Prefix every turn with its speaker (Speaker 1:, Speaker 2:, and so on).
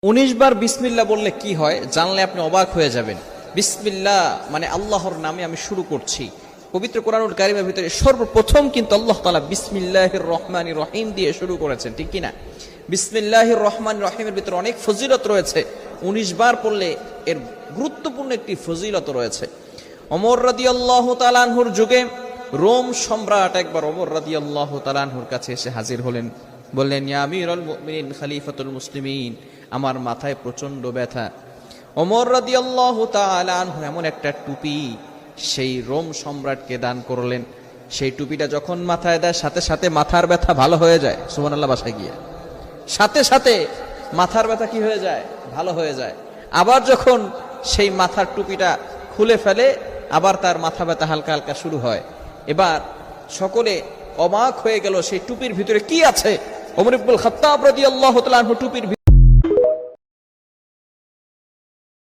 Speaker 1: 19 বার বিসমিল্লাহ বললে কি হয় জানলে আপনি অবাক হয়ে যাবেন। বিসমিল্লাহ মানে আল্লাহর নামে আমি শুরু করছি। পবিত্র কোরআনুল কারীমের ভিতরে সর্বপ্রথম কিন্তু আল্লাহ তাআলা বিসমিল্লাহির রহমানির রহিম দিয়ে শুরু করেছেন, ঠিক কি না? বিসমিল্লাহির রহমানির রহিমের ভিতরে অনেক ফজিলত রয়েছে। 19 বার পড়লে এর গুরুত্বপূর্ণ একটি ফজিলত রয়েছে। ওমর রাদিয়াল্লাহু তাআলা আনহুর যুগে রোম সম্রাট একবার ওমর রাদিয়াল্লাহু তাআলা আনহুর কাছে এসে হাজির হলেন। বললেন, ইয়া আমিরুল মুমিনিন খলিফাতুল মুসলিমিন, আমার মাথায় প্রচন্ড ব্যথা। ওমর রাদিয়াল্লাহু তাআলা আনহু এমন একটা টুপি সেই রোম সম্রাটকে দান করলেন। সেই টুপিটা যখন মাথায় দেয় সাথে সাথে মাথার ব্যথা ভালো হয়ে যায়। সুবহানাল্লাহ, বাসায় গিয়ে সাথে সাথে মাথার ব্যথা কি হয়ে যায়? ভালো হয়ে যায়। আবার যখন সেই মাথার টুপিটা খুলে ফেলে আবার তার মাথা ব্যথা হালকা হালকা শুরু হয়। এবার সকলে অবাক হয়ে গেল সেই টুপির ভিতরে কি আছে। ওমর ইবনুল খাত্তাব রাদিয়াল্লাহু তাআলা আনহু টুপির